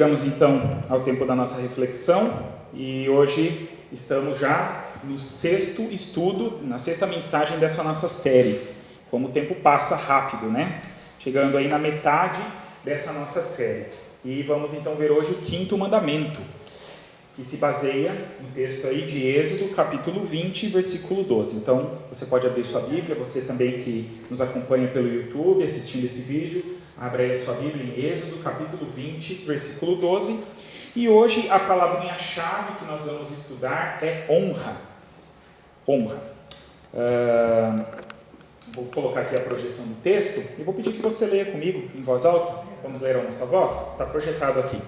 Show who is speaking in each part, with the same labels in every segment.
Speaker 1: Chegamos então ao tempo da nossa reflexão e hoje estamos já no sexto estudo, na sexta mensagem dessa nossa série. Como o tempo passa rápido, né? Chegando aí na metade dessa nossa série. E vamos então ver hoje o quinto mandamento, que se baseia no texto aí de Êxodo, capítulo 20, versículo 12. Então, você pode abrir sua Bíblia, você também que nos acompanha pelo YouTube, assistindo esse vídeo, abre aí a sua Bíblia em Êxodo, capítulo 20, versículo 12. E hoje a palavrinha-chave que nós vamos estudar é honra. Honra. Vou colocar aqui a projeção do texto e vou pedir que você leia comigo em voz alta. Vamos ler a nossa voz? Está projetado aqui.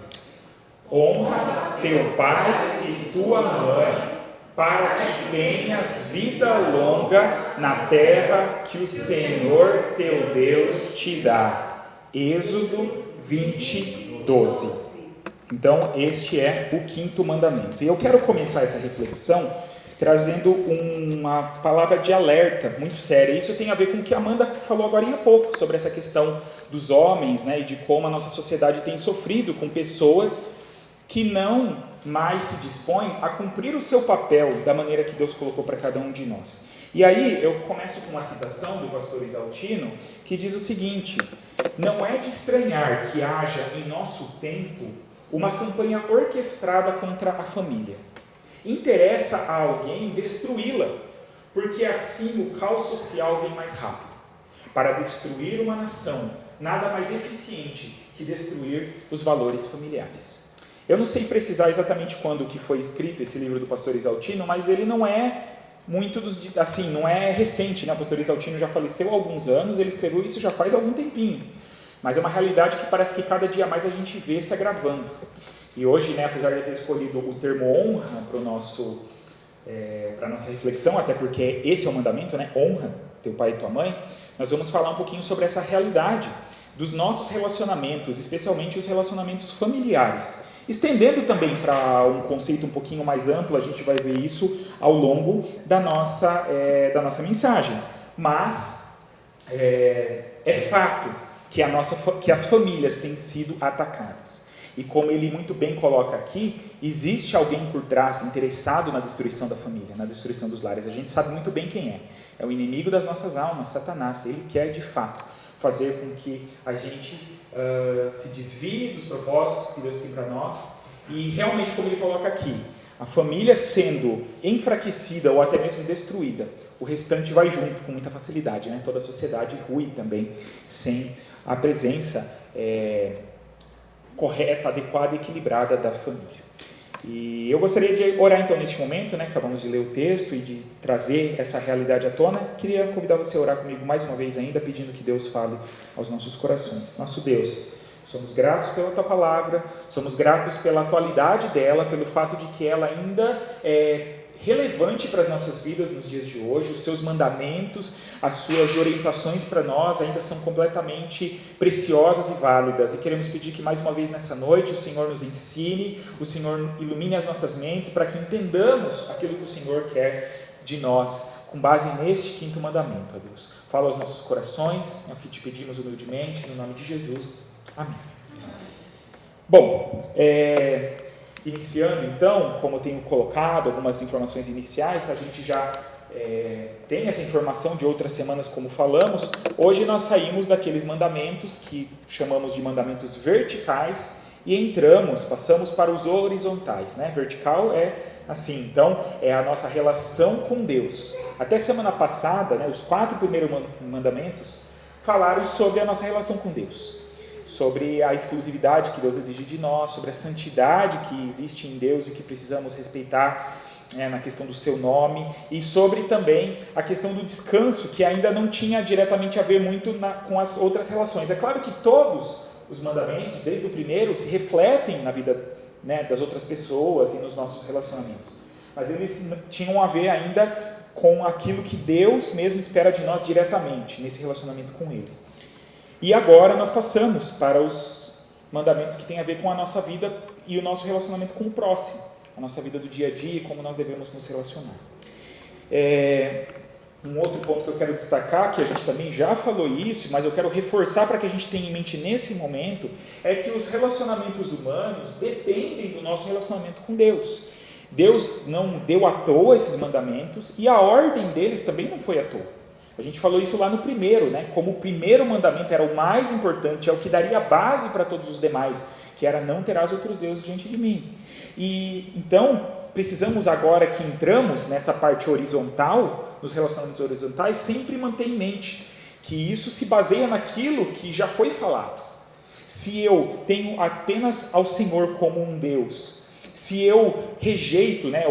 Speaker 1: Honra teu pai e tua mãe, para que tenhas vida longa na terra que o Senhor teu Deus te dá. Êxodo 20, 12. Então, este é o quinto mandamento. E eu quero começar essa reflexão trazendo uma palavra de alerta muito séria. Isso tem a ver com o que a Amanda falou agora há pouco, sobre essa questão dos homens, né, e de como a nossa sociedade tem sofrido com pessoas que não mais se dispõem a cumprir o seu papel da maneira que Deus colocou para cada um de nós. E aí eu começo com uma citação do pastor Exaltino, que diz o seguinte: não é de estranhar que haja em nosso tempo uma campanha orquestrada contra a família. Interessa a alguém destruí-la, porque assim o caos social vem mais rápido. Para destruir uma nação, nada mais eficiente que destruir os valores familiares. Eu não sei precisar exatamente quando que foi escrito esse livro do pastor Exaltino, mas ele não é muito não é recente, né? O pastor Exaltino já faleceu há alguns anos, ele escreveu isso já faz algum tempinho. Mas é uma realidade que parece que cada dia mais a gente vê se agravando. E hoje, né, apesar de eu ter escolhido o termo honra para a nossa reflexão, até porque esse é o mandamento, né? Honra teu pai e tua mãe, nós vamos falar um pouquinho sobre essa realidade dos nossos relacionamentos, especialmente os relacionamentos familiares. Estendendo também para um conceito um pouquinho mais amplo, a gente vai ver isso ao longo da nossa mensagem. Mas é fato que as famílias têm sido atacadas. E como ele muito bem coloca aqui, existe alguém por trás interessado na destruição da família, na destruição dos lares. A gente sabe muito bem quem é. É o inimigo das nossas almas, Satanás. Ele quer, de fato, fazer com que a gente se desvie dos propósitos que Deus tem para nós. E realmente, como ele coloca aqui, a família sendo enfraquecida ou até mesmo destruída, o restante vai junto com muita facilidade, né? Toda a sociedade rui também, sem a presença correta, adequada e equilibrada da família. E eu gostaria de orar então neste momento, né? Acabamos de ler o texto e de trazer essa realidade à tona. Queria convidar você a orar comigo mais uma vez ainda, pedindo que Deus fale aos nossos corações. Nosso Deus, somos gratos pela Tua Palavra, somos gratos pela atualidade dela, pelo fato de que ela ainda é relevante para as nossas vidas nos dias de hoje. Os seus mandamentos, as suas orientações para nós ainda são completamente preciosas e válidas, e queremos pedir que mais uma vez nessa noite o Senhor nos ensine, o Senhor ilumine as nossas mentes para que entendamos aquilo que o Senhor quer de nós, com base neste quinto mandamento, ó Deus. Fala aos nossos corações, é o que te pedimos humildemente, no nome de Jesus. Amém. Bom, iniciando então, como eu tenho colocado algumas informações iniciais, a gente já tem essa informação de outras semanas, como falamos. Hoje nós saímos daqueles mandamentos que chamamos de mandamentos verticais e passamos para os horizontais, né? Vertical é assim, então é a nossa relação com Deus. Até semana passada, né, os 4 primeiros mandamentos falaram sobre a nossa relação com Deus, sobre a exclusividade que Deus exige de nós, sobre a santidade que existe em Deus e que precisamos respeitar, na questão do seu nome, e sobre também a questão do descanso, que ainda não tinha diretamente a ver muito com as outras relações. É claro que todos os mandamentos, desde o primeiro, se refletem na vida, né, das outras pessoas e nos nossos relacionamentos, mas eles tinham a ver ainda com aquilo que Deus mesmo espera de nós diretamente, nesse relacionamento com Ele. E agora nós passamos para os mandamentos que têm a ver com a nossa vida e o nosso relacionamento com o próximo, a nossa vida do dia a dia e como nós devemos nos relacionar. um outro ponto que eu quero destacar, que a gente também já falou isso, mas eu quero reforçar para que a gente tenha em mente nesse momento, é que os relacionamentos humanos dependem do nosso relacionamento com Deus. Deus não deu à toa esses mandamentos e a ordem deles também não foi à toa. A gente falou isso lá no primeiro, né? Como o primeiro mandamento era o mais importante, é o que daria base para todos os demais, que era não terás outros deuses diante de mim. E então, precisamos agora que entramos nessa parte horizontal, nos relacionamentos horizontais, sempre manter em mente que isso se baseia naquilo que já foi falado. Se eu tenho apenas ao Senhor como um Deus, se eu rejeito, né,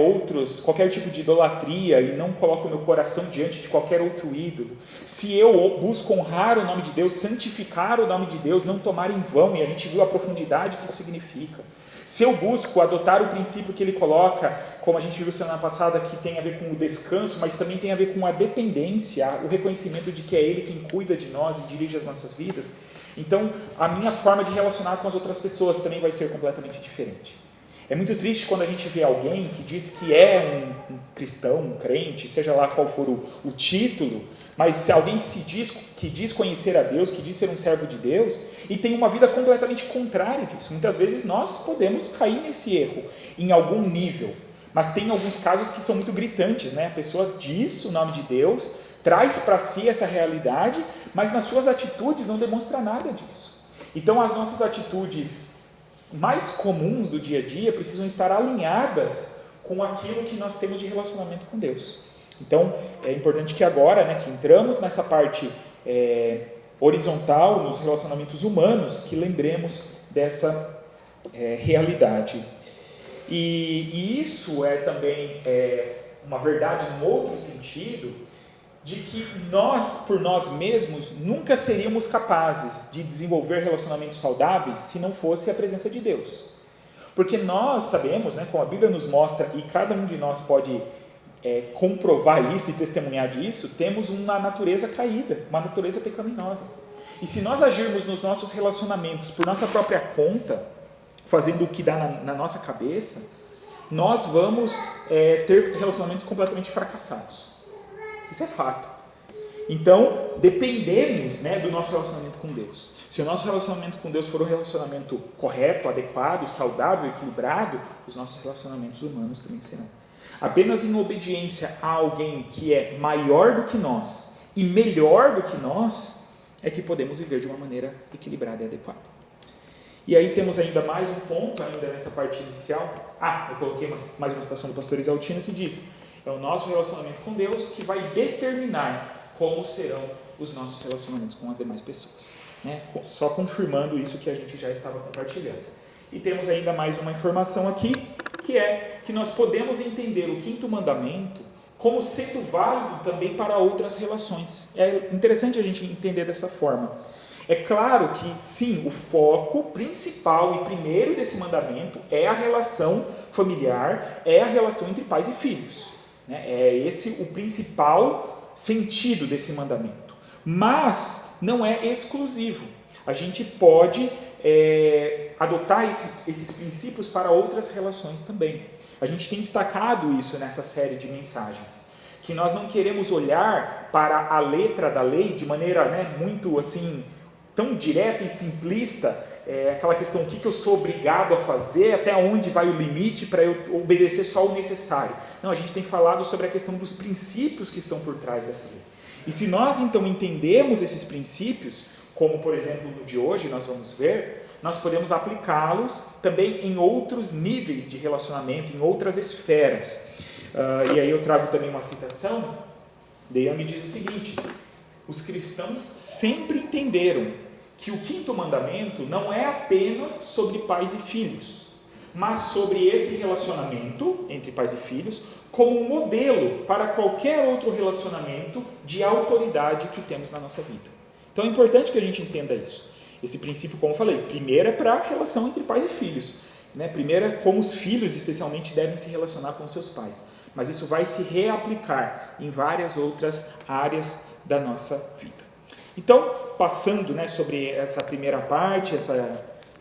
Speaker 1: qualquer tipo de idolatria e não coloco meu coração diante de qualquer outro ídolo, se eu busco honrar o nome de Deus, santificar o nome de Deus, não tomar em vão, e a gente viu a profundidade que isso significa, se eu busco adotar o princípio que ele coloca, como a gente viu semana passada, que tem a ver com o descanso, mas também tem a ver com a dependência, o reconhecimento de que é ele quem cuida de nós e dirige as nossas vidas, então a minha forma de relacionar com as outras pessoas também vai ser completamente diferente. É muito triste quando a gente vê alguém que diz que é um cristão, um crente, seja lá qual for o título, mas se alguém que diz conhecer a Deus, que diz ser um servo de Deus, e tem uma vida completamente contrária disso. Muitas vezes nós podemos cair nesse erro, em algum nível, mas tem alguns casos que são muito gritantes, né? A pessoa diz o nome de Deus, traz para si essa realidade, mas nas suas atitudes não demonstra nada disso. Então as nossas atitudes mais comuns do dia a dia precisam estar alinhadas com aquilo que nós temos de relacionamento com Deus. Então, é importante que agora, né, que entramos nessa parte horizontal, nos relacionamentos humanos, que lembremos dessa realidade. E isso é também uma verdade num outro sentido, de que nós, por nós mesmos, nunca seríamos capazes de desenvolver relacionamentos saudáveis se não fosse a presença de Deus. Porque nós sabemos, né, como a Bíblia nos mostra, e cada um de nós pode comprovar isso e testemunhar disso, temos uma natureza caída, uma natureza pecaminosa. E se nós agirmos nos nossos relacionamentos por nossa própria conta, fazendo o que dá na nossa cabeça, nós vamos ter relacionamentos completamente fracassados. Isso é fato. Então, dependemos, né, do nosso relacionamento com Deus. Se o nosso relacionamento com Deus for um relacionamento correto, adequado, saudável, equilibrado, os nossos relacionamentos humanos também serão. Apenas em obediência a alguém que é maior do que nós e melhor do que nós, é que podemos viver de uma maneira equilibrada e adequada. E aí temos ainda mais um ponto, ainda nessa parte inicial. Eu coloquei mais uma citação do pastor Isaltino que diz: é o nosso relacionamento com Deus que vai determinar como serão os nossos relacionamentos com as demais pessoas. Né? Só confirmando isso que a gente já estava compartilhando. E temos ainda mais uma informação aqui, que é que nós podemos entender o 5º mandamento como sendo válido também para outras relações. É interessante a gente entender dessa forma. É claro que, sim, o foco principal e primeiro desse mandamento é a relação familiar, é a relação entre pais e filhos. É esse o principal sentido desse mandamento. Mas não é exclusivo. A gente pode adotar esses princípios para outras relações também. A gente tem destacado isso nessa série de mensagens, que nós não queremos olhar para a letra da lei de maneira, né, muito assim, tão direta e simplista, aquela questão, o que eu sou obrigado a fazer, até onde vai o limite para eu obedecer só o necessário. Não, a gente tem falado sobre a questão dos princípios que estão por trás dessa lei. E se nós então entendemos esses princípios, como por exemplo no de hoje nós vamos ver, nós podemos aplicá-los também em outros níveis de relacionamento, em outras esferas. E aí eu trago também uma citação, De Young diz o seguinte: os cristãos sempre entenderam que o 5º mandamento não é apenas sobre pais e filhos, mas sobre esse relacionamento entre pais e filhos como um modelo para qualquer outro relacionamento de autoridade que temos na nossa vida. Então é importante que a gente entenda isso. Esse princípio, como eu falei, primeiro é para a relação entre pais e filhos. Né? Primeiro é como os filhos, especialmente, devem se relacionar com os seus pais. Mas isso vai se reaplicar em várias outras áreas da nossa vida. Então, passando, né, sobre essa primeira parte,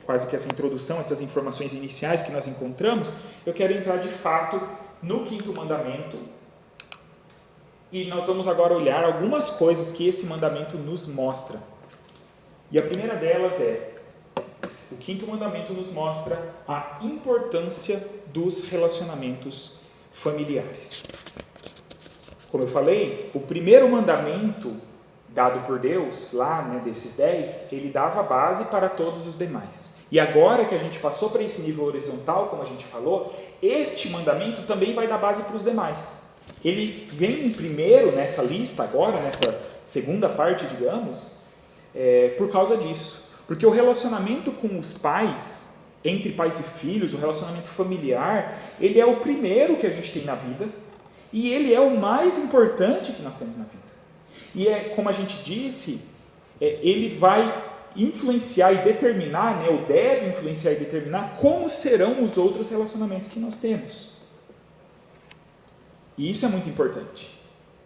Speaker 1: quase que essa introdução, essas informações iniciais que nós encontramos, eu quero entrar de fato no 5º mandamento, E nós vamos agora olhar algumas coisas que esse mandamento nos mostra. E a primeira delas o quinto mandamento nos mostra a importância dos relacionamentos familiares. Como eu falei, o primeiro mandamento dado por Deus, lá, né, desses 10, ele dava base para todos os demais. E agora que a gente passou para esse nível horizontal, como a gente falou, este mandamento também vai dar base para os demais. Ele vem em primeiro nessa lista agora, nessa segunda parte, digamos, por causa disso. Porque o relacionamento com os pais, entre pais e filhos, o relacionamento familiar, ele é o primeiro que a gente tem na vida e ele é o mais importante que nós temos na vida. E como a gente disse, ele vai influenciar e determinar, né, ou deve influenciar e determinar como serão os outros relacionamentos que nós temos. E isso é muito importante.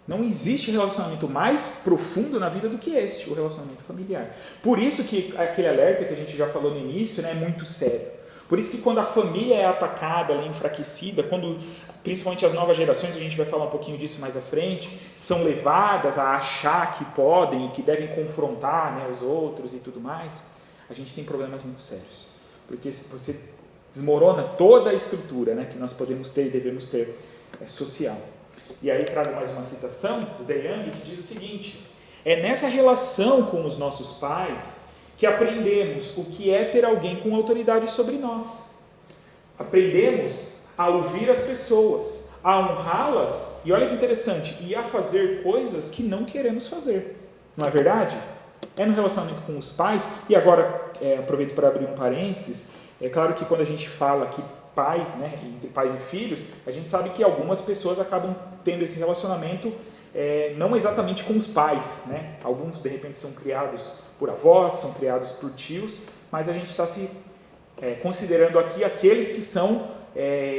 Speaker 1: Não existe relacionamento mais profundo na vida do que este, o relacionamento familiar. Por isso que aquele alerta que a gente já falou no início, né, é muito sério. Por isso que quando a família é atacada, ela é enfraquecida, quando principalmente as novas gerações, a gente vai falar um pouquinho disso mais à frente, são levadas a achar que podem e que devem confrontar, né, os outros e tudo mais, a gente tem problemas muito sérios. Porque você desmorona toda a estrutura, né, que nós podemos ter e devemos ter social. E aí trago mais uma citação do De Young que diz o seguinte: é nessa relação com os nossos pais que aprendemos o que é ter alguém com autoridade sobre nós. Aprendemos a ouvir as pessoas, a honrá-las e olha que interessante, e a fazer coisas que não queremos fazer. Não é verdade? É no relacionamento com os pais, e agora aproveito para abrir um parênteses, é claro que quando a gente fala que pais, né, entre pais e filhos, a gente sabe que algumas pessoas acabam tendo esse relacionamento não exatamente com os pais, né? Alguns de repente são criados por avós, são criados por tios, mas a gente está se considerando aqui aqueles que são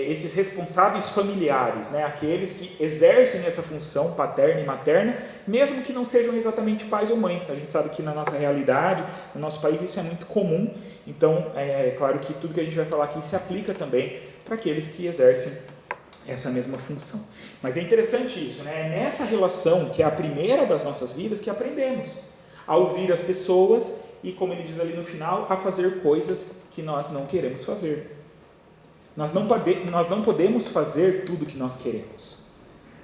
Speaker 1: esses responsáveis familiares, né? Aqueles que exercem essa função paterna e materna, mesmo que não sejam exatamente pais ou mães. A gente sabe que na nossa realidade, no nosso país, isso é muito comum. Então, é claro que tudo que a gente vai falar aqui se aplica também para aqueles que exercem essa mesma função. Mas é interessante isso, né? É nessa relação, que é a primeira das nossas vidas, que aprendemos a ouvir as pessoas e, como ele diz ali no final, a fazer coisas que nós não queremos fazer. Nós não podemos fazer tudo o que nós queremos.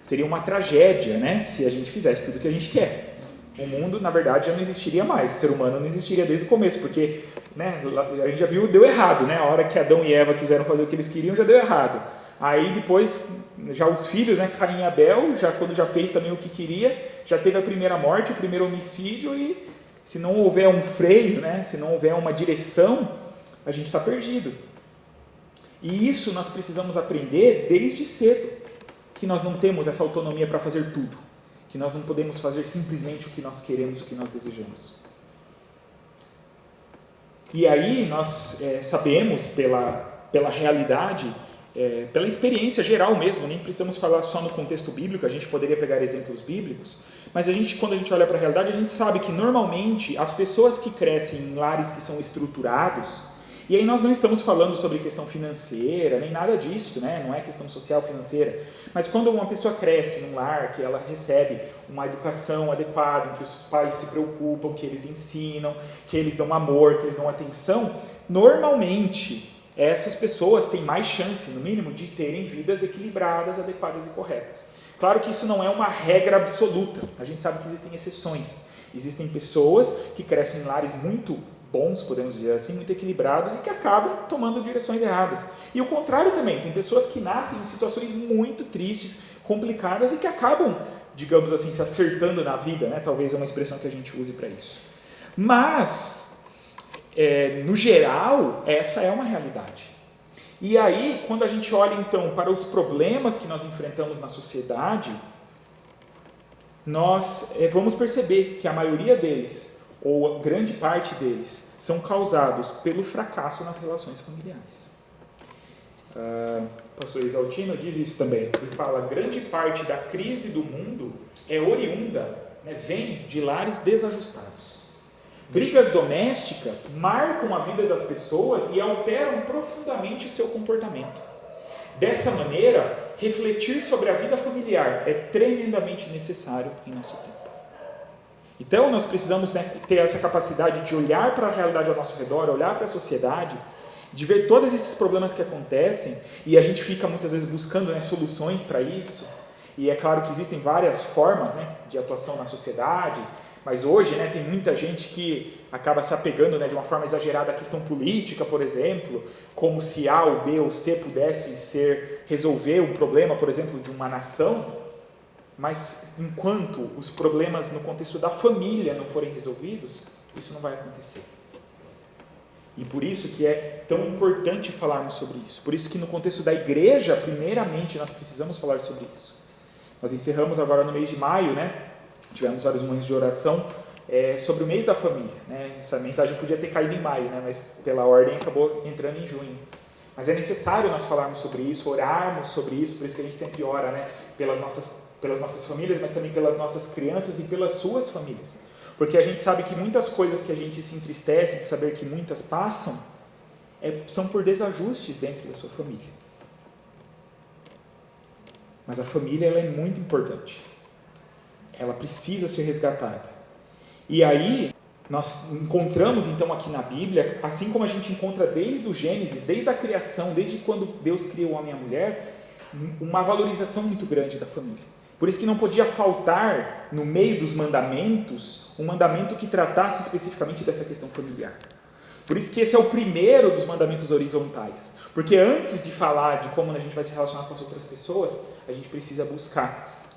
Speaker 1: Seria uma tragédia, né, se a gente fizesse tudo o que a gente quer. O mundo, na verdade, já não existiria mais. O ser humano não existiria desde o começo, porque, né, a gente já viu, deu errado, né? A hora que Adão e Eva quiseram fazer o que eles queriam, já deu errado. Aí depois, já os filhos, né, Caim e Abel, quando já fez também o que queria, já teve a primeira morte, o primeiro homicídio, e se não houver um freio, né, se não houver uma direção, a gente está perdido. E isso nós precisamos aprender desde cedo, que nós não temos essa autonomia para fazer tudo, que nós não podemos fazer simplesmente o que nós queremos, o que nós desejamos. E aí nós sabemos pela realidade, pela experiência geral mesmo, nem precisamos falar só no contexto bíblico, a gente poderia pegar exemplos bíblicos, mas quando a gente olha para a realidade, a gente sabe que normalmente as pessoas que crescem em lares que são estruturados, e aí nós não estamos falando sobre questão financeira, nem nada disso, né? Não é questão social financeira, mas quando uma pessoa cresce num lar, que ela recebe uma educação adequada, em que os pais se preocupam, que eles ensinam, que eles dão amor, que eles dão atenção, normalmente essas pessoas têm mais chance, no mínimo, de terem vidas equilibradas, adequadas e corretas. Claro que isso não é uma regra absoluta, a gente sabe que existem exceções. Existem pessoas que crescem em lares muito bons, podemos dizer assim, muito equilibrados e que acabam tomando direções erradas. E o contrário também, tem pessoas que nascem em situações muito tristes, complicadas e que acabam, digamos assim, se acertando na vida, né? Talvez é uma expressão que a gente use para isso. Mas, no geral, essa é uma realidade. E aí, quando a gente olha então para os problemas que nós enfrentamos na sociedade, nós vamos perceber que a maioria deles, ou grande parte deles, são causados pelo fracasso nas relações familiares. O pastor Exaltino diz isso também. Ele fala: grande parte da crise do mundo é oriunda, né, vem de lares desajustados. Brigas domésticas marcam a vida das pessoas e alteram profundamente o seu comportamento. Dessa maneira, refletir sobre a vida familiar é tremendamente necessário em nosso tempo. Então, nós precisamos, né, ter essa capacidade de olhar para a realidade ao nosso redor, olhar para a sociedade, de ver todos esses problemas que acontecem, e a gente fica muitas vezes buscando, né, soluções para isso, e é claro que existem várias formas, né, de atuação na sociedade, mas hoje, né, tem muita gente que acaba se apegando, né, de uma forma exagerada à questão política, por exemplo, como se A ou B ou C pudesse resolver um problema, por exemplo, de uma nação, mas enquanto os problemas no contexto da família não forem resolvidos, isso não vai acontecer. E por isso que é tão importante falarmos sobre isso. Por isso que no contexto da igreja, primeiramente, nós precisamos falar sobre isso. Nós encerramos agora no mês de maio, né? Tivemos vários momentos de oração sobre o mês da família, né? Essa mensagem podia ter caído em maio, né? Mas pela ordem acabou entrando em junho. Mas é necessário nós falarmos sobre isso, orarmos sobre isso, por isso que a gente sempre ora, né? Pelas nossas famílias, mas também pelas nossas crianças e pelas suas famílias. Porque a gente sabe que muitas coisas que a gente se entristece de saber que muitas passam, são por desajustes dentro da sua família. Mas a família, ela é muito importante. Ela precisa ser resgatada. E aí, nós encontramos então aqui na Bíblia, assim como a gente encontra desde o Gênesis, desde a criação, desde quando Deus criou o homem e a mulher, uma valorização muito grande da família. Por isso que não podia faltar, no meio dos mandamentos, um mandamento que tratasse especificamente dessa questão familiar. Por isso que esse é o primeiro dos mandamentos horizontais. Porque antes de falar de como a gente vai se relacionar com as outras pessoas, a gente precisa buscar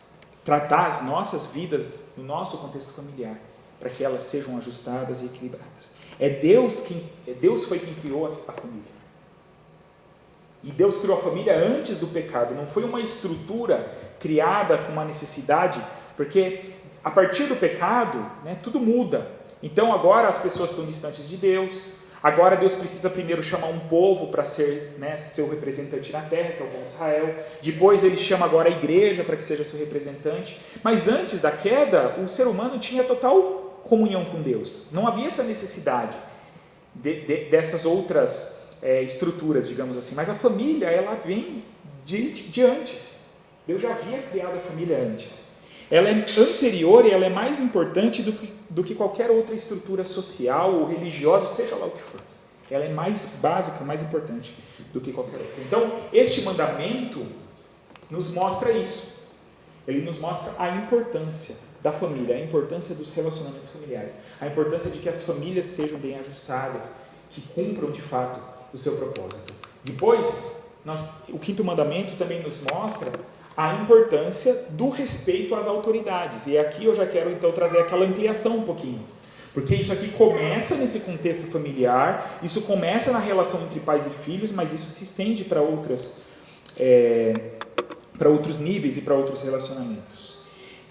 Speaker 1: tratar as nossas vidas no nosso contexto familiar, para que elas sejam ajustadas e equilibradas. Deus foi quem criou a família. E Deus criou a família antes do pecado, não foi uma estrutura criada com uma necessidade, porque a partir do pecado, né, tudo muda. Então agora as pessoas estão distantes de Deus, agora Deus precisa primeiro chamar um povo para ser, né, seu representante na terra, que é o povo de Israel, depois ele chama agora a igreja para que seja seu representante, mas antes da queda, o ser humano tinha total comunhão com Deus, não havia essa necessidade dessas outras estruturas, digamos assim, mas a família, ela vem de antes. Deus já havia criado a família antes. Ela é anterior e ela é mais importante do que qualquer outra estrutura social ou religiosa, seja lá o que for. Ela é mais básica, mais importante do que qualquer outra. Então, este mandamento nos mostra isso. Ele nos mostra a importância da família, a importância dos relacionamentos familiares, a importância de que as famílias sejam bem ajustadas, que cumpram de fato o seu propósito. Depois, o quinto mandamento também nos mostra a importância do respeito às autoridades. E aqui eu já quero então trazer aquela ampliação um pouquinho. Porque isso aqui começa nesse contexto familiar, isso começa na relação entre pais e filhos, mas isso se estende para outros níveis e para outros relacionamentos.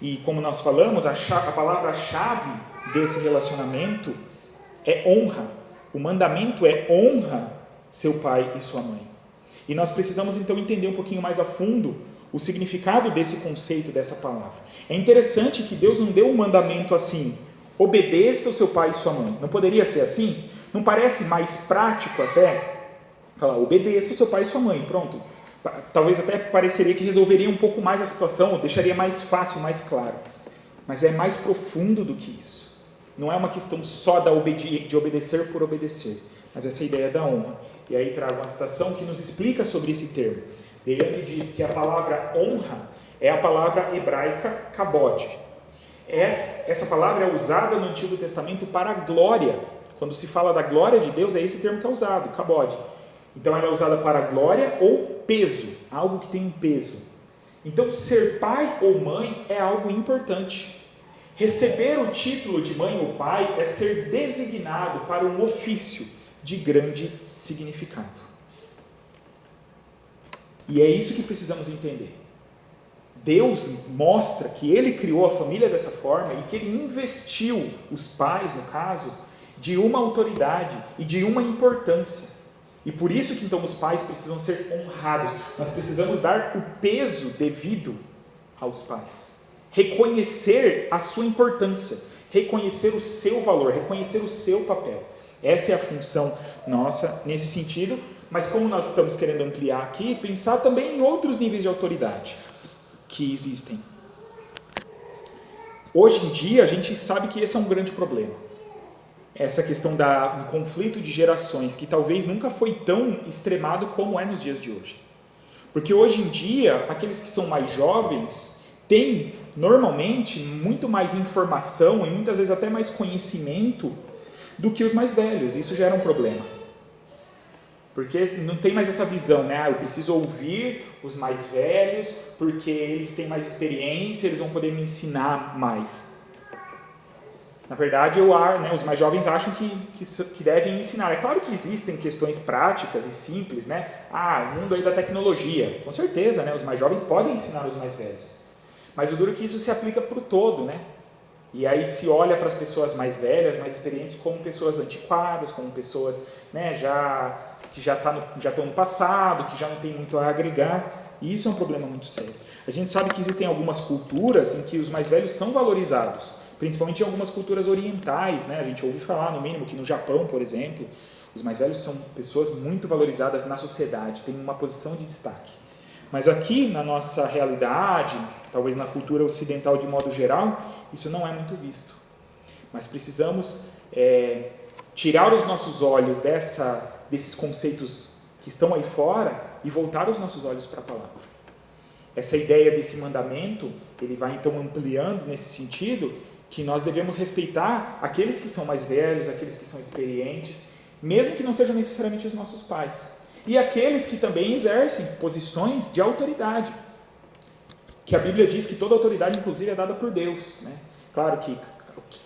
Speaker 1: E como nós falamos, a palavra-chave desse relacionamento é honra. O mandamento é honra seu pai e sua mãe. E nós precisamos então entender um pouquinho mais a fundo o significado desse conceito, dessa palavra. É interessante que Deus não deu um mandamento assim, obedeça o seu pai e sua mãe. Não poderia ser assim? Não parece mais prático até? Falar, obedeça o seu pai e sua mãe, pronto. Talvez até pareceria que resolveria um pouco mais a situação, ou deixaria mais fácil, mais claro. Mas é mais profundo do que isso. Não é uma questão só de obedecer por obedecer, mas essa ideia da honra. E aí trago uma citação que nos explica sobre esse termo. Ele diz que a palavra honra é a palavra hebraica kabod. Essa palavra é usada no Antigo Testamento para glória. Quando se fala da glória de Deus, é esse termo que é usado, kabod. Então ela é usada para glória ou peso, algo que tem um peso. Então ser pai ou mãe é algo importante. Receber o título de mãe ou pai é ser designado para um ofício de grande significado. E é isso que precisamos entender. Deus mostra que Ele criou a família dessa forma e que Ele investiu, os pais no caso, de uma autoridade e de uma importância. E por isso que então os pais precisam ser honrados. Nós precisamos dar o peso devido aos pais. Reconhecer a sua importância, reconhecer o seu valor, reconhecer o seu papel. Essa é a função nossa nesse sentido, Mas como nós estamos querendo ampliar aqui, pensar também em outros níveis de autoridade que existem. Hoje em dia, a gente sabe que esse é um grande problema. Essa questão do conflito de gerações, que talvez nunca foi tão extremado como é nos dias de hoje. Porque hoje em dia, aqueles que são mais jovens têm, normalmente, muito mais informação e muitas vezes até mais conhecimento do que os mais velhos. Isso já era um problema. Porque não tem mais essa visão, né? Eu preciso ouvir os mais velhos, porque eles têm mais experiência, eles vão poder me ensinar mais. Na verdade, os mais jovens acham que devem ensinar. É claro que existem questões práticas e simples, né? O mundo aí da tecnologia. Com certeza, né? Os mais jovens podem ensinar os mais velhos. Mas o duro é que isso se aplica para o todo, né? E aí se olha para as pessoas mais velhas, mais experientes, como pessoas antiquadas, como pessoas, né, que já estão no passado, que já não tem muito a agregar. E isso é um problema muito sério. A gente sabe que existem algumas culturas em que os mais velhos são valorizados, principalmente em algumas culturas orientais, né? A gente ouve falar, no mínimo, que no Japão, por exemplo, os mais velhos são pessoas muito valorizadas na sociedade, têm uma posição de destaque. Mas aqui, na nossa realidade, talvez na cultura ocidental de modo geral, isso não é muito visto. Mas precisamos tirar os nossos olhos desses conceitos que estão aí fora e voltar os nossos olhos para a palavra. Essa ideia desse mandamento, ele vai então ampliando nesse sentido que nós devemos respeitar aqueles que são mais velhos, aqueles que são experientes, mesmo que não sejam necessariamente os nossos pais. E aqueles que também exercem posições de autoridade, que a Bíblia diz que toda autoridade, inclusive, é dada por Deus, né? Claro que,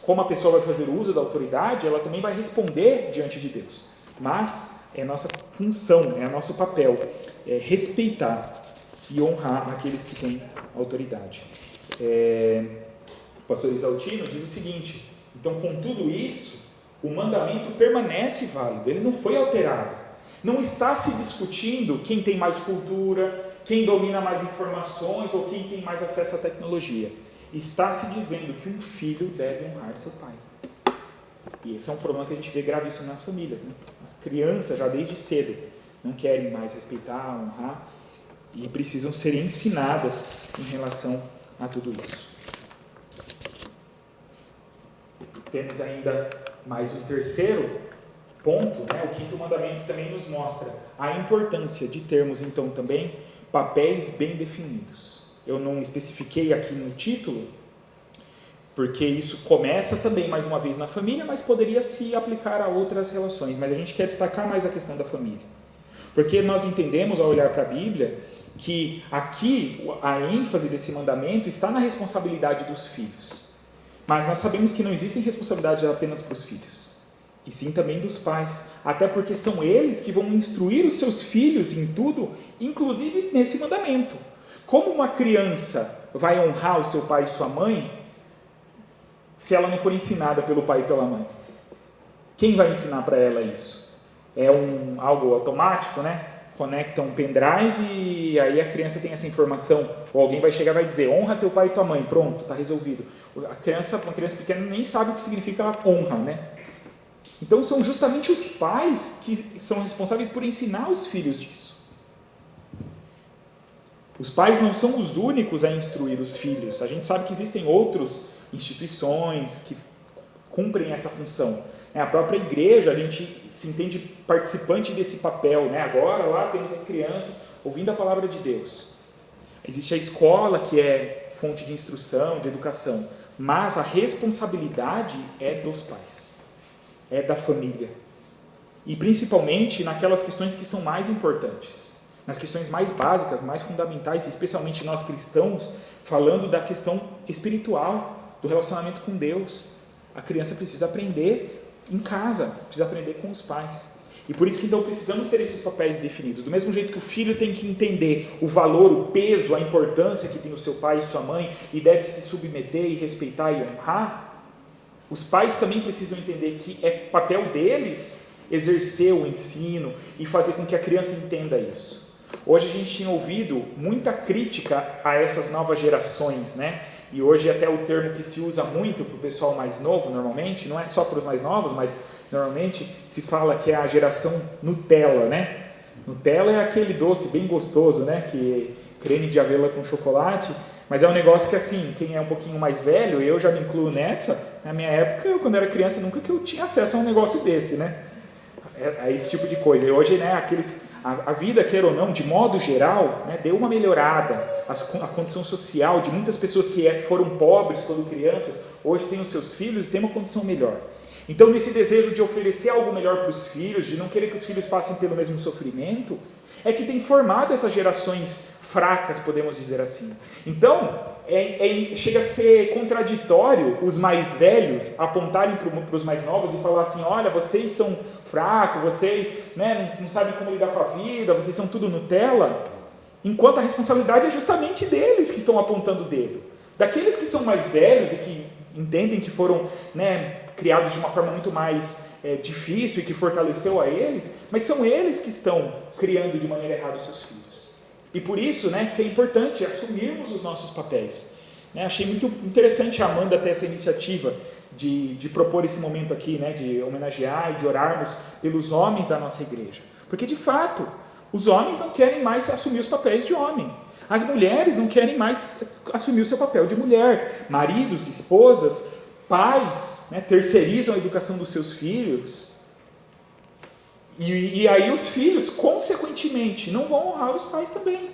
Speaker 1: como a pessoa vai fazer uso da autoridade, ela também vai responder diante de Deus. Mas é nossa função, é nosso papel, respeitar e honrar aqueles que têm autoridade. O pastor Isaltino diz o seguinte: então, com tudo isso, o mandamento permanece válido, ele não foi alterado. Não está se discutindo quem tem mais cultura, quem domina mais informações ou quem tem mais acesso à tecnologia. Está se dizendo que um filho deve honrar seu pai. E esse é um problema que a gente vê gravíssimo nas famílias, né? As crianças, já desde cedo, não querem mais respeitar, honrar e precisam ser ensinadas em relação a tudo isso. Temos ainda mais um terceiro ponto, né? O quinto mandamento também nos mostra a importância de termos então também papéis bem definidos. Eu não especifiquei aqui no título, porque isso começa também mais uma vez na família, mas poderia se aplicar a outras relações, mas a gente quer destacar mais a questão da família. Porque nós entendemos ao olhar para a Bíblia que aqui a ênfase desse mandamento está na responsabilidade dos filhos. Mas nós sabemos que não existe responsabilidade apenas para os filhos, e sim também dos pais, até porque são eles que vão instruir os seus filhos em tudo, inclusive nesse mandamento. Como uma criança vai honrar o seu pai e sua mãe se ela não for ensinada pelo pai e pela mãe? Quem vai ensinar para ela isso? É algo automático, né? Conecta um pendrive e aí a criança tem essa informação, ou alguém vai chegar e vai dizer: honra teu pai e tua mãe, pronto, está resolvido. Uma criança pequena nem sabe o que significa honra, né? Então são justamente os pais que são responsáveis por ensinar os filhos disso. Os pais não são os únicos a instruir os filhos. A gente sabe que existem outras instituições que cumprem essa função. A própria igreja, a gente se entende participante desse papel, né? Agora lá temos as crianças ouvindo a palavra de Deus. Existe a escola, que é fonte de instrução, de educação, mas a responsabilidade é dos pais, é da família, e principalmente naquelas questões que são mais importantes, nas questões mais básicas, mais fundamentais, especialmente nós cristãos, falando da questão espiritual, do relacionamento com Deus. A criança precisa aprender em casa, precisa aprender com os pais. E por isso que então precisamos ter esses papéis definidos. Do mesmo jeito que o filho tem que entender o valor, o peso, a importância que tem o seu pai e sua mãe e deve se submeter e respeitar e honrar, os pais também precisam entender que é papel deles exercer o ensino e fazer com que a criança entenda isso. Hoje a gente tem ouvido muita crítica a essas novas gerações, né? E hoje até o termo que se usa muito para o pessoal mais novo, normalmente, não é só para os mais novos, mas normalmente se fala que é a geração Nutella, né? Nutella é aquele doce bem gostoso, né? Que creme de aveia com chocolate, mas é um negócio que assim, quem é um pouquinho mais velho, eu já me incluo nessa, na minha época, quando eu era criança, nunca que eu tinha acesso a um negócio desse, né? É esse tipo de coisa. E hoje, né, a vida, queira ou não, de modo geral, né, deu uma melhorada. A condição social de muitas pessoas que foram pobres quando crianças, hoje têm os seus filhos e têm uma condição melhor. Então, nesse desejo de oferecer algo melhor para os filhos, de não querer que os filhos passem pelo mesmo sofrimento, é que tem formado essas gerações fracas, podemos dizer assim. Então, chega a ser contraditório os mais velhos apontarem para os mais novos e falar assim, olha, vocês são fracos, vocês, né, não sabem como lidar com a vida, vocês são tudo Nutella, enquanto a responsabilidade é justamente deles que estão apontando o dedo. Daqueles que são mais velhos e que entendem que foram, né, criados de uma forma muito mais difícil e que fortaleceu a eles, mas são eles que estão criando de maneira errada os seus filhos. E por isso, né, que é importante assumirmos os nossos papéis. Né, achei muito interessante a Amanda ter essa iniciativa de propor esse momento aqui, né, de homenagear e de orarmos pelos homens da nossa igreja. Porque, de fato, os homens não querem mais assumir os papéis de homem. As mulheres não querem mais assumir o seu papel de mulher. Maridos, esposas, pais, né, terceirizam a educação dos seus filhos. E aí os filhos, consequentemente, não vão honrar os pais também.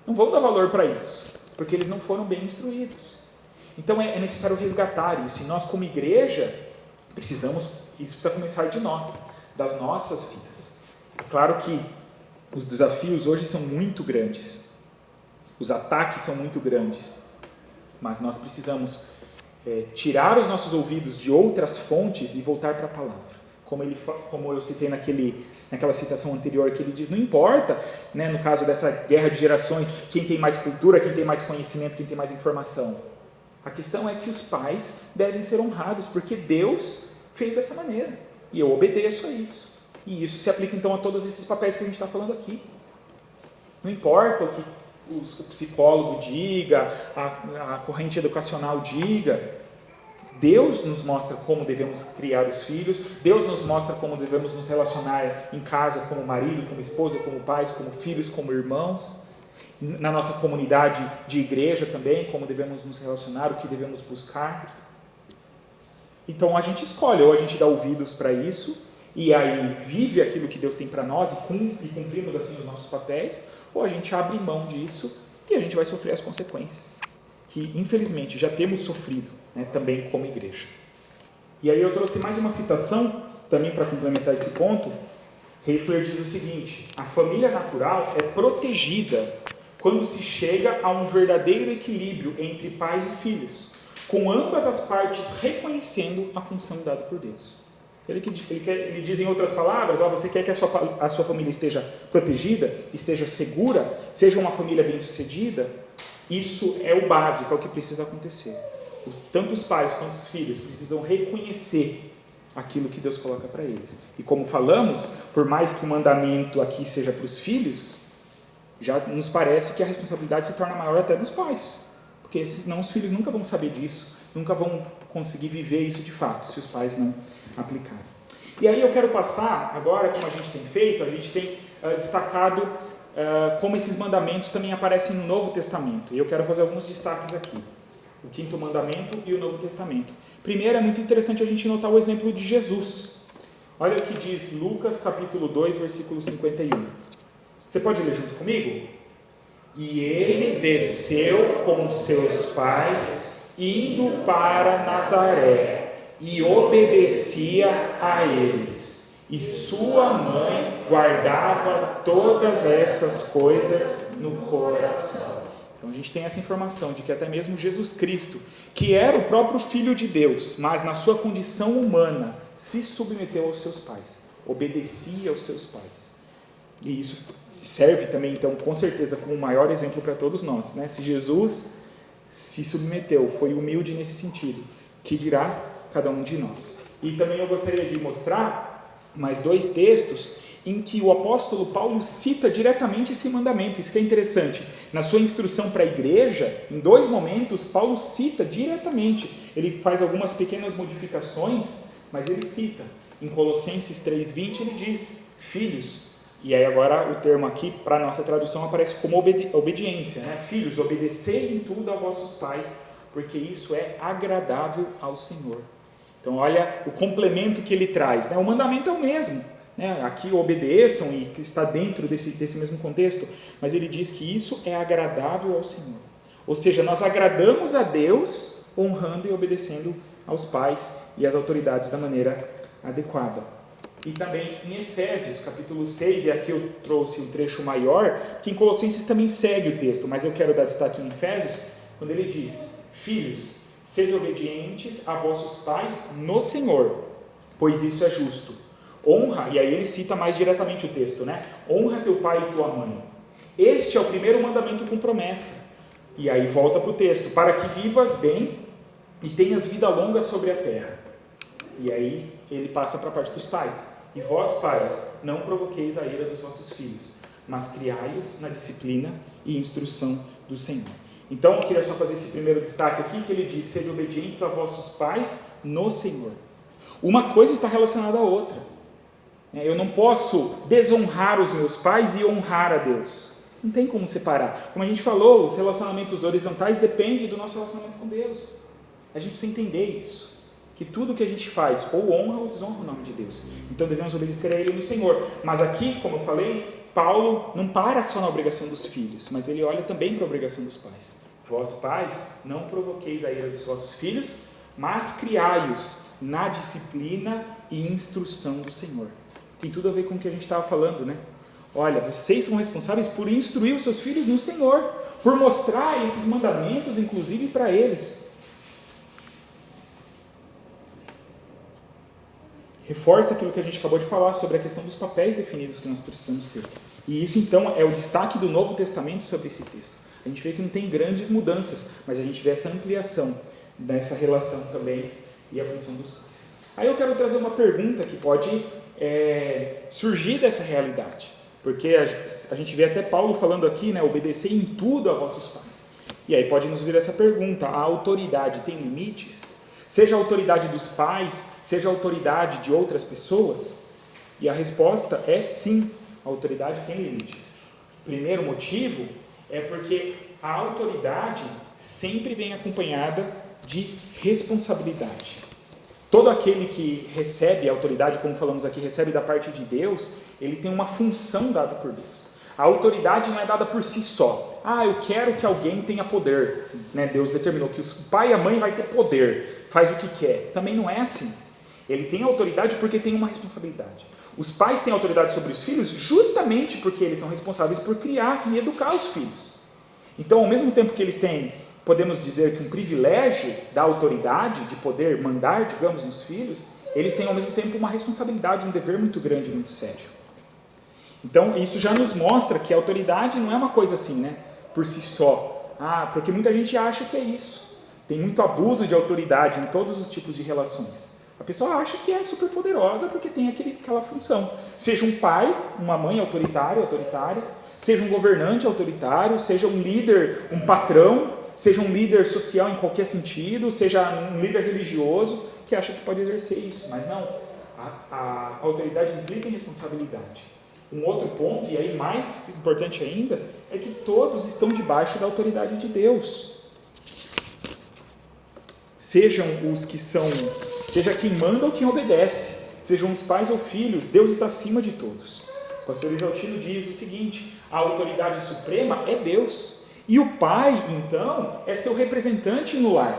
Speaker 1: Não vão dar valor para isso, porque eles não foram bem instruídos. Então é necessário resgatar isso. E nós, como igreja, isso precisa começar de nós, das nossas vidas. É claro que os desafios hoje são muito grandes. Os ataques são muito grandes. Mas nós precisamos tirar os nossos ouvidos de outras fontes e voltar para a palavra. Como eu citei naquela citação anterior, que ele diz, não importa, né, no caso dessa guerra de gerações, quem tem mais cultura, quem tem mais conhecimento, quem tem mais informação. A questão é que os pais devem ser honrados, porque Deus fez dessa maneira, e eu obedeço a isso. E isso se aplica então a todos esses papéis que a gente está falando aqui. Não importa o que o psicólogo diga, a corrente educacional diga, Deus nos mostra como devemos criar os filhos, Deus nos mostra como devemos nos relacionar em casa como marido, como esposa, como pais, como filhos, como irmãos, na nossa comunidade de igreja também, como devemos nos relacionar, o que devemos buscar. Então a gente escolhe, ou a gente dá ouvidos para isso, e aí vive aquilo que Deus tem para nós e cumprimos assim os nossos papéis, ou a gente abre mão disso e a gente vai sofrer as consequências, que infelizmente já temos sofrido, né, também como igreja. E aí eu trouxe mais uma citação, também para complementar esse ponto. Hefler diz o seguinte: a família natural é protegida quando se chega a um verdadeiro equilíbrio entre pais e filhos, com ambas as partes reconhecendo a função dada por Deus. Ele diz em outras palavras, você quer que a sua família esteja protegida, esteja segura, seja uma família bem-sucedida? Isso é o básico, é o que precisa acontecer. Tanto os pais quanto os filhos precisam reconhecer aquilo que Deus coloca para eles. E como falamos, por mais que o mandamento aqui seja para os filhos, já nos parece que a responsabilidade se torna maior até dos pais, porque senão os filhos nunca vão saber disso, nunca vão conseguir viver isso de fato, se os pais não aplicarem. E aí eu quero passar, agora como a gente tem feito, a gente tem destacado como esses mandamentos também aparecem no Novo Testamento. E eu quero fazer alguns destaques aqui. O Quinto Mandamento e o Novo Testamento. Primeiro, é muito interessante a gente notar o exemplo de Jesus. Olha o que diz Lucas capítulo 2, versículo 51. Você pode ler junto comigo? E ele desceu com seus pais, indo para Nazaré, e obedecia a eles. E sua mãe guardava todas essas coisas no coração. Então a gente tem essa informação de que até mesmo Jesus Cristo, que era o próprio Filho de Deus, mas na sua condição humana, se submeteu aos seus pais, obedecia aos seus pais. E isso serve também, então, com certeza, como o maior exemplo para todos nós, né? Se Jesus se submeteu, foi humilde nesse sentido, que dirá cada um de nós. E também eu gostaria de mostrar mais dois textos em que o apóstolo Paulo cita diretamente esse mandamento. Isso que é interessante. Na sua instrução para a igreja, em dois momentos, Paulo cita diretamente. Ele faz algumas pequenas modificações, mas ele cita. Em Colossenses 3,20 ele diz: filhos, E aí agora o termo aqui, para a nossa tradução, aparece como obediência, né? Filhos, obedecei em tudo a vossos pais, porque isso é agradável ao Senhor. Então olha o complemento que ele traz, né? O mandamento é o mesmo, né? Aqui obedeçam, e que está dentro desse mesmo contexto, mas ele diz que isso é agradável ao Senhor. Ou seja, nós agradamos a Deus honrando e obedecendo aos pais e às autoridades da maneira adequada. E também em Efésios, capítulo 6, e aqui eu trouxe um trecho maior, que em Colossenses também segue o texto, mas eu quero dar destaque em Efésios, quando ele diz: filhos, sede obedientes a vossos pais no Senhor, pois isso é justo. Honra, e aí ele cita mais diretamente o texto, né? Honra teu pai e tua mãe. Este é o primeiro mandamento com promessa. E aí volta para o texto: para que vivas bem e tenhas vida longa sobre a terra. E aí ele passa para a parte dos pais. E vós, pais, não provoqueis a ira dos vossos filhos, mas criai-os na disciplina e instrução do Senhor. Então, eu queria só fazer esse primeiro destaque aqui, que ele diz: sede obedientes a vossos pais no Senhor. Uma coisa está relacionada à outra. Eu não posso desonrar os meus pais e honrar a Deus. Não tem como separar. Como a gente falou, os relacionamentos horizontais dependem do nosso relacionamento com Deus. A gente precisa entender isso. Que tudo que a gente faz, ou honra ou desonra o nome de Deus. Então devemos obedecer a Ele no Senhor. Mas aqui, como eu falei, Paulo não para só na obrigação dos filhos, mas ele olha também para a obrigação dos pais. Vós, pais, não provoqueis a ira dos vossos filhos, mas criai-os na disciplina e instrução do Senhor. Tem tudo a ver com o que a gente estava falando, né? Olha, vocês são responsáveis por instruir os seus filhos no Senhor, por mostrar esses mandamentos, inclusive, para eles. Reforça aquilo que a gente acabou de falar sobre a questão dos papéis definidos que nós precisamos ter. E isso, então, é o destaque do Novo Testamento sobre esse texto. A gente vê que não tem grandes mudanças, mas a gente vê essa ampliação dessa relação também e a função dos pais. Aí eu quero trazer uma pergunta que pode surgir dessa realidade, porque a gente vê até Paulo falando aqui, né, obedecer em tudo a vossos pais. E aí pode nos vir essa pergunta: a autoridade tem limites? Seja a autoridade dos pais, seja a autoridade de outras pessoas? E a resposta é sim, a autoridade tem limites. O primeiro motivo é porque a autoridade sempre vem acompanhada de responsabilidade. Todo aquele que recebe a autoridade, como falamos aqui, recebe da parte de Deus, ele tem uma função dada por Deus. A autoridade não é dada por si só. Eu quero que alguém tenha poder. Né? Deus determinou que o pai e a mãe vai ter poder, faz o que quer. Também não é assim. Ele tem autoridade porque tem uma responsabilidade. Os pais têm autoridade sobre os filhos justamente porque eles são responsáveis por criar e educar os filhos. Então, ao mesmo tempo que eles têm, podemos dizer que um privilégio da autoridade, de poder mandar, digamos, nos filhos, eles têm ao mesmo tempo uma responsabilidade, um dever muito grande, muito sério. Então, isso já nos mostra que a autoridade não é uma coisa assim, né, por si só. Porque muita gente acha que é isso. Tem muito abuso de autoridade em todos os tipos de relações. A pessoa acha que é super poderosa porque tem aquela função. Seja um pai, uma mãe autoritária, seja um governante autoritário, seja um líder, um patrão, seja um líder social em qualquer sentido, seja um líder religioso que acha que pode exercer isso. Mas não, a autoridade implica em responsabilidade. Um outro ponto, e aí mais importante ainda, é que todos estão debaixo da autoridade de Deus. Sejam os que são, seja quem manda ou quem obedece, sejam os pais ou filhos, Deus está acima de todos. O pastor Isaltino diz o seguinte: a autoridade suprema é Deus, e o pai, então, é seu representante no lar.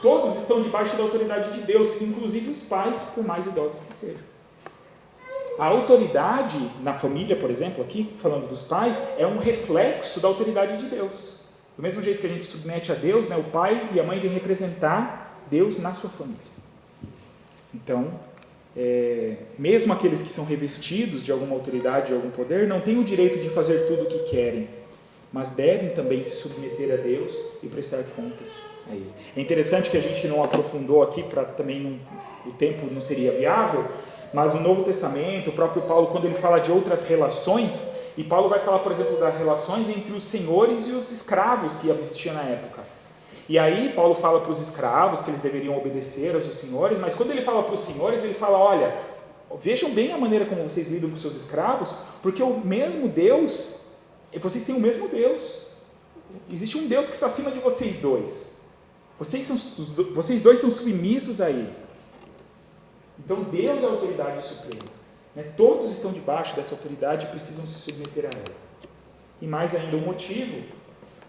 Speaker 1: Todos estão debaixo da autoridade de Deus, inclusive os pais, por mais idosos que sejam. A autoridade na família, por exemplo, aqui, falando dos pais, é um reflexo da autoridade de Deus. Do mesmo jeito que a gente submete a Deus, né, o pai e a mãe vêm representar Deus na sua família. Então, mesmo aqueles que são revestidos de alguma autoridade, de algum poder, não têm o direito de fazer tudo o que querem, mas devem também se submeter a Deus e prestar contas a Ele. É interessante que a gente não aprofundou aqui, para também o tempo não seria viável, mas no Novo Testamento, o próprio Paulo, quando ele fala de outras relações, e Paulo vai falar, por exemplo, das relações entre os senhores e os escravos que existiam na época. E aí Paulo fala para os escravos que eles deveriam obedecer aos seus senhores, mas quando ele fala para os senhores, ele fala: olha, vejam bem a maneira como vocês lidam com seus escravos, porque o mesmo Deus, vocês têm o mesmo Deus. Existe um Deus que está acima de vocês dois. Vocês dois são submissos a Ele. Então Deus é a autoridade suprema. Todos estão debaixo dessa autoridade e precisam se submeter a ela. E mais ainda, um motivo,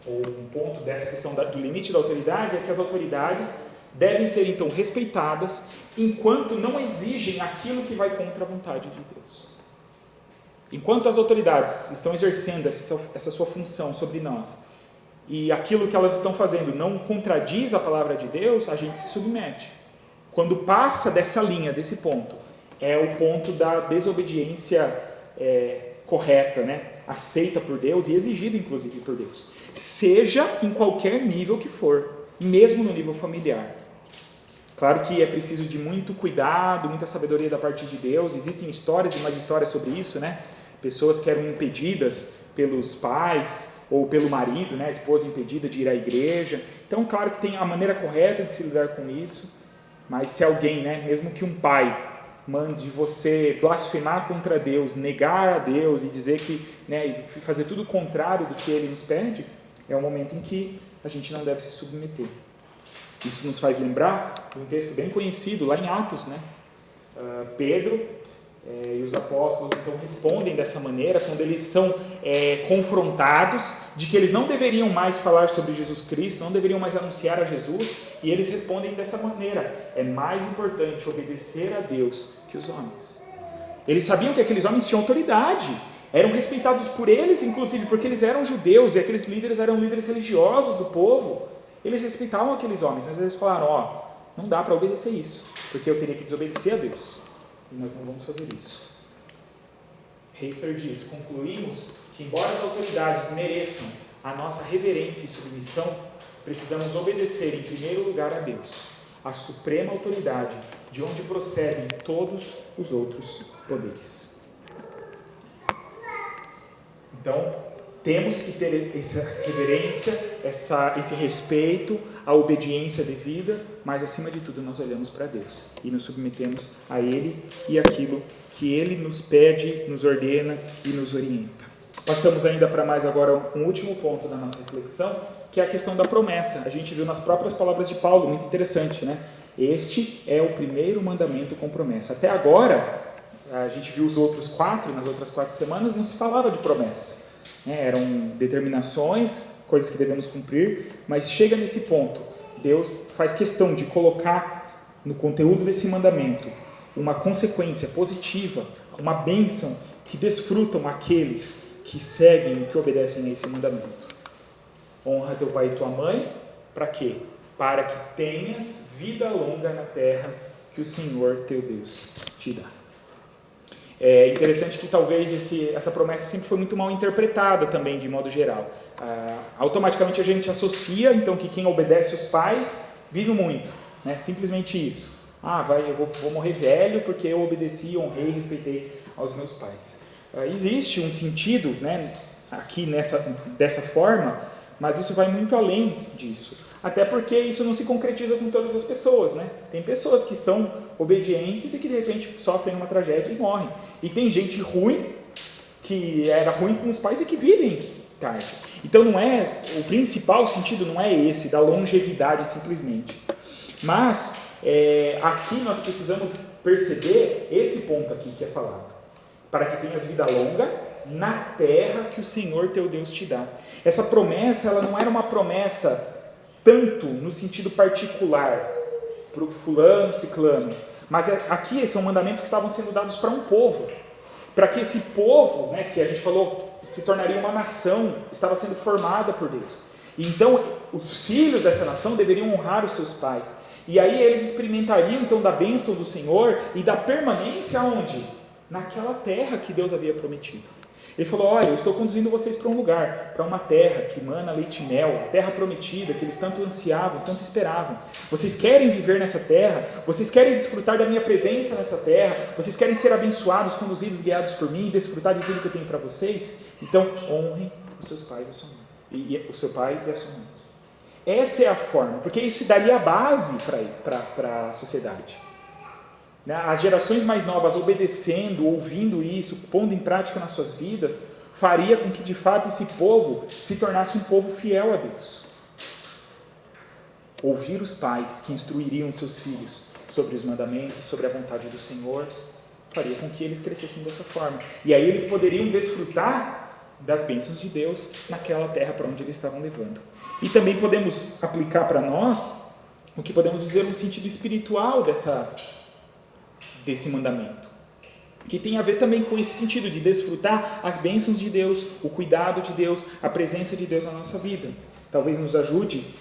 Speaker 1: ou um ponto dessa questão do limite da autoridade, é que as autoridades devem ser então respeitadas enquanto não exigem aquilo que vai contra a vontade de Deus. Enquanto as autoridades estão exercendo essa sua função sobre nós, e aquilo que elas estão fazendo não contradiz a palavra de Deus, a gente se submete. Quando passa dessa linha, desse ponto, é o ponto da desobediência correta, aceita por Deus e exigida inclusive por Deus, seja em qualquer nível que for, mesmo no nível familiar. Claro que é preciso de muito cuidado, muita sabedoria da parte de Deus. Existem histórias e mais histórias sobre isso, Pessoas que eram impedidas pelos pais ou pelo marido, a esposa impedida de ir à igreja. Então, claro que tem a maneira correta de se lidar com isso, mas se alguém, mesmo que um pai mande você blasfemar contra Deus, negar a Deus e dizer que, e fazer tudo o contrário do que Ele nos pede, é um momento em que a gente não deve se submeter. Isso nos faz lembrar de um texto bem conhecido lá em Atos, Pedro e os apóstolos então respondem dessa maneira quando eles são confrontados de que eles não deveriam mais falar sobre Jesus Cristo, não deveriam mais anunciar a Jesus, e eles respondem dessa maneira: é mais importante obedecer a Deus que os homens. Eles sabiam que aqueles homens tinham autoridade, eram respeitados por eles, inclusive porque eles eram judeus e aqueles líderes eram líderes religiosos do povo. Eles respeitavam aqueles homens, mas eles falaram: não dá para obedecer isso, porque eu teria que desobedecer a Deus, e nós não vamos fazer isso. Heifer diz: concluímos que, embora as autoridades mereçam a nossa reverência e submissão, precisamos obedecer em primeiro lugar a Deus, a suprema autoridade, de onde procedem todos os outros poderes. Então, temos que ter essa reverência, esse respeito, a obediência devida, mas acima de tudo nós olhamos para Deus e nos submetemos a Ele e aquilo que Ele nos pede, nos ordena e nos orienta. Passamos ainda para mais agora um último ponto da nossa reflexão, que é a questão da promessa. A gente viu nas próprias palavras de Paulo, muito interessante, Este é o primeiro mandamento com promessa. Até agora, a gente viu os outros 4, nas outras 4 semanas, não se falava de promessa. Eram determinações, coisas que devemos cumprir, mas chega nesse ponto, Deus faz questão de colocar no conteúdo desse mandamento uma consequência positiva, uma bênção que desfrutam aqueles que seguem e que obedecem a esse mandamento. Honra teu pai e tua mãe, para quê? Para que tenhas vida longa na terra que o Senhor teu Deus te dá. É interessante que talvez essa promessa sempre foi muito mal interpretada também, de modo geral. Automaticamente a gente associa, então, que quem obedece os pais vive muito, simplesmente isso. Eu vou morrer velho porque eu obedeci, honrei e respeitei aos meus pais. Existe um sentido, aqui dessa forma, mas isso vai muito além disso. Até porque isso não se concretiza com todas as pessoas, Tem pessoas que são obedientes e que de repente sofrem uma tragédia e morrem. E tem gente ruim, que era ruim com os pais e que vivem tarde. Então o principal sentido não é esse, da longevidade simplesmente. Mas aqui nós precisamos perceber esse ponto aqui que é falado. Para que tenhas vida longa na terra que o Senhor teu Deus te dá. Essa promessa, ela não era uma promessa tanto no sentido particular, para o fulano, ciclano, mas aqui são mandamentos que estavam sendo dados para um povo, para que esse povo, que a gente falou, se tornaria uma nação, estava sendo formada por Deus. Então, os filhos dessa nação deveriam honrar os seus pais, e aí eles experimentariam então da bênção do Senhor e da permanência onde? Naquela terra que Deus havia prometido. Ele falou: eu estou conduzindo vocês para um lugar, para uma terra que mana leite e mel, a terra prometida, que eles tanto ansiavam, tanto esperavam. Vocês querem viver nessa terra? Vocês querem desfrutar da minha presença nessa terra? Vocês querem ser abençoados, conduzidos, guiados por mim, desfrutar de tudo que eu tenho para vocês? Então, honrem os seus pais e a sua mãe. E o seu pai e a sua mãe. Essa é a forma, porque isso daria a base para a sociedade. né, as gerações mais novas obedecendo, ouvindo isso, pondo em prática nas suas vidas, faria com que de fato esse povo se tornasse um povo fiel a Deus. Ouvir os pais que instruiriam seus filhos sobre os mandamentos, sobre a vontade do Senhor, faria com que eles crescessem dessa forma. E aí eles poderiam desfrutar das bênçãos de Deus naquela terra para onde eles estavam levando. E também podemos aplicar para nós o que podemos dizer no sentido espiritual desse mandamento, que tem a ver também com esse sentido de desfrutar as bênçãos de Deus, o cuidado de Deus, a presença de Deus na nossa vida. Talvez nos ajude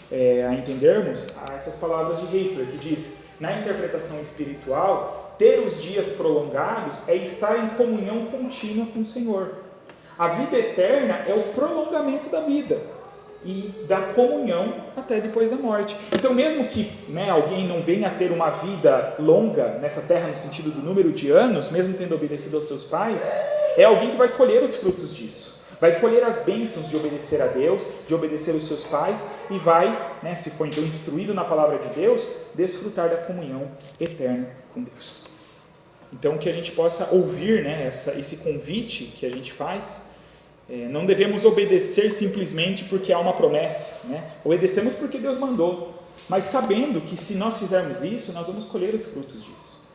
Speaker 1: a entendermos essas palavras de Heifler, que diz, na interpretação espiritual, ter os dias prolongados é estar em comunhão contínua com o Senhor. A vida eterna é o prolongamento da vida e da comunhão até depois da morte. Então, mesmo que alguém não venha a ter uma vida longa nessa terra, no sentido do número de anos, mesmo tendo obedecido aos seus pais, é alguém que vai colher os frutos disso. Vai colher as bênçãos de obedecer a Deus, de obedecer aos seus pais, e vai, se for então instruído na palavra de Deus, desfrutar da comunhão eterna com Deus. Então, que a gente possa ouvir esse convite que a gente faz. Não devemos obedecer simplesmente porque há uma promessa, Obedecemos porque Deus mandou, mas sabendo que se nós fizermos isso, nós vamos colher os frutos disso.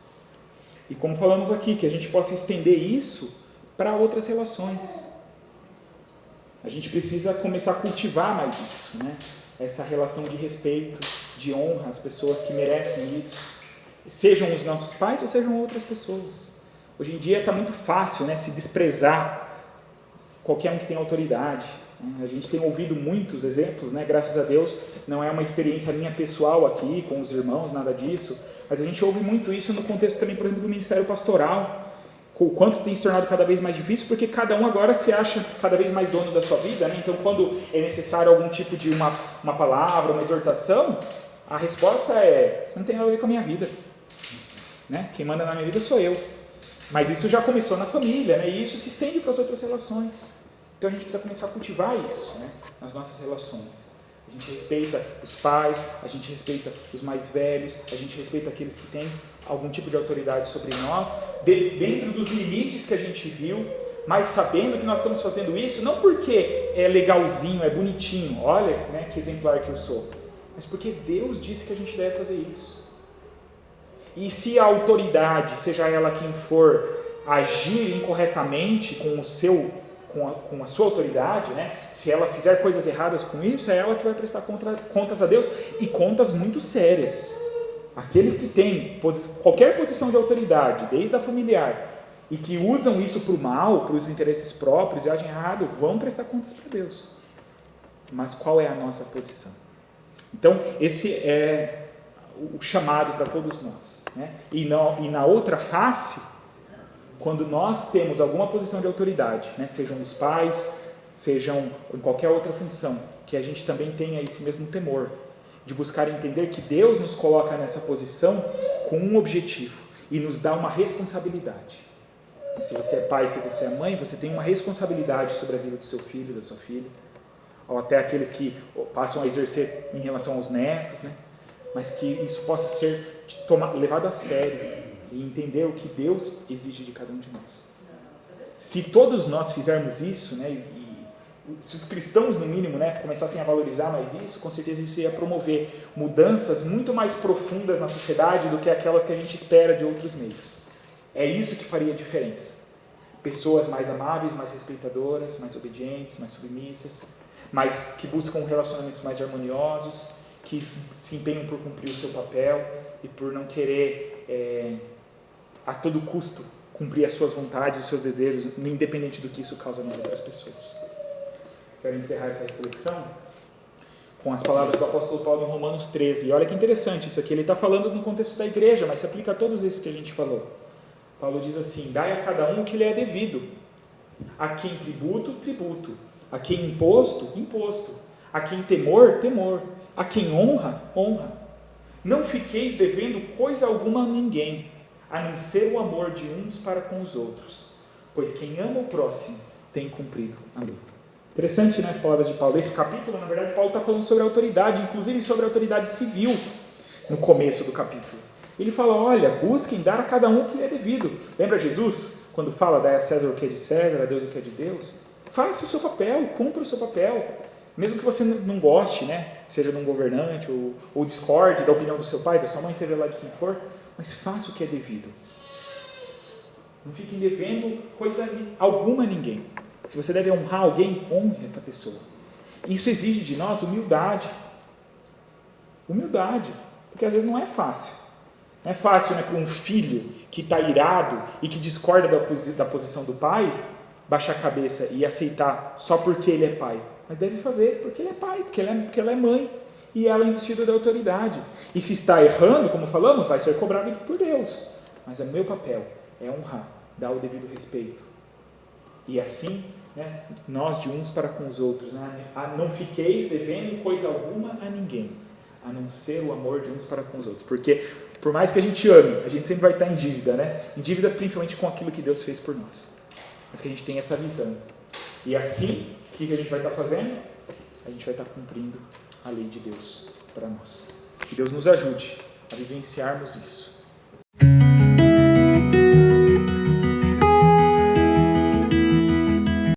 Speaker 1: E como falamos aqui, que a gente possa estender isso para outras relações. A gente precisa começar a cultivar mais isso, essa relação de respeito, de honra às pessoas que merecem isso, sejam os nossos pais ou sejam outras pessoas. Hoje em dia está muito fácil se desprezar qualquer um que tem autoridade. A gente tem ouvido muitos exemplos, graças a Deus, não é uma experiência minha pessoal aqui, com os irmãos, nada disso, mas a gente ouve muito isso no contexto também, por exemplo, do ministério pastoral, o quanto tem se tornado cada vez mais difícil, porque cada um agora se acha cada vez mais dono da sua vida, Então, quando é necessário algum tipo de uma palavra, uma exortação, a resposta é, isso não tem nada a ver com a minha vida, Quem manda na minha vida sou eu. Mas isso já começou na família, e isso se estende para as outras relações. Então a gente precisa começar a cultivar isso, nas nossas relações. A gente respeita os pais, a gente respeita os mais velhos, a gente respeita aqueles que têm algum tipo de autoridade sobre nós, dentro dos limites que a gente viu, mas sabendo que nós estamos fazendo isso, não porque é legalzinho, é bonitinho, olha que exemplar que eu sou, mas porque Deus disse que a gente deve fazer isso. E se a autoridade, seja ela quem for, agir incorretamente com a sua autoridade, se ela fizer coisas erradas com isso, é ela que vai prestar contas a Deus, e contas muito sérias. Aqueles que têm qualquer posição de autoridade, desde a familiar, e que usam isso para o mal, para os interesses próprios e agem errado, vão prestar contas para Deus. Mas qual é a nossa posição? Então, esse é o chamado para todos nós. E na outra face, quando nós temos alguma posição de autoridade, sejam os pais, sejam em qualquer outra função, que a gente também tenha esse mesmo temor, de buscar entender que Deus nos coloca nessa posição com um objetivo e nos dá uma responsabilidade. Se você é pai, se você é mãe, você tem uma responsabilidade sobre a vida do seu filho, da sua filha, ou até aqueles que passam a exercer em relação aos netos, mas que isso possa ser levado a sério e entender o que Deus exige de cada um de nós. Se todos nós fizermos isso, e se os cristãos, no mínimo, começassem a valorizar mais isso, com certeza isso ia promover mudanças muito mais profundas na sociedade do que aquelas que a gente espera de outros meios. É isso que faria diferença. Pessoas mais amáveis, mais respeitadoras, mais obedientes, mais submissas, mas que buscam relacionamentos mais harmoniosos, que se empenham por cumprir o seu papel e por não querer, a todo custo, cumprir as suas vontades, os seus desejos, independente do que isso causa na vida das pessoas. Quero encerrar essa reflexão com as palavras do apóstolo Paulo em Romanos 13. E olha que interessante isso aqui, ele está falando no contexto da igreja, mas se aplica a todos esses que a gente falou. Paulo diz assim: dai a cada um o que lhe é devido. A quem tributo, tributo. A quem imposto, imposto. A quem temor, temor. A quem honra, honra. Não fiqueis devendo coisa alguma a ninguém, a não ser o amor de uns para com os outros, pois quem ama o próximo tem cumprido a lei. Interessante, as palavras de Paulo. Esse capítulo, na verdade, Paulo está falando sobre a autoridade, inclusive sobre a autoridade civil, no começo do capítulo. Ele fala, olha, busquem dar a cada um o que lhe é devido. Lembra Jesus, quando fala, dai a César o que é de César, a Deus o que é de Deus? Faça o seu papel, cumpra o seu papel. Mesmo que você não goste, né? Seja de um governante ou discorde da opinião do seu pai, da sua mãe, seja lá de quem for, mas faça o que é devido. Não fiquem devendo coisa alguma a ninguém. Se você deve honrar alguém, honre essa pessoa. Isso exige de nós humildade. Humildade, porque às vezes não é fácil. Não é fácil, né, para um filho que está irado e que discorda da posição do pai, baixar a cabeça e aceitar só porque ele é pai. Mas deve fazer porque ele é pai, porque ela é mãe e ela é investida da autoridade. E se está errando, como falamos, vai ser cobrado por Deus. Mas o meu papel é honrar, dar o devido respeito. E assim, né, nós de uns para com os outros, né, não fiqueis devendo coisa alguma a ninguém, a não ser o amor de uns para com os outros. Porque, por mais que a gente ame, a gente sempre vai estar em dívida, né? Em dívida principalmente com aquilo que Deus fez por nós. Mas que a gente tem essa visão. E assim, o que a gente vai estar fazendo? A gente vai estar cumprindo a lei de Deus para nós. Que Deus nos ajude a vivenciarmos isso.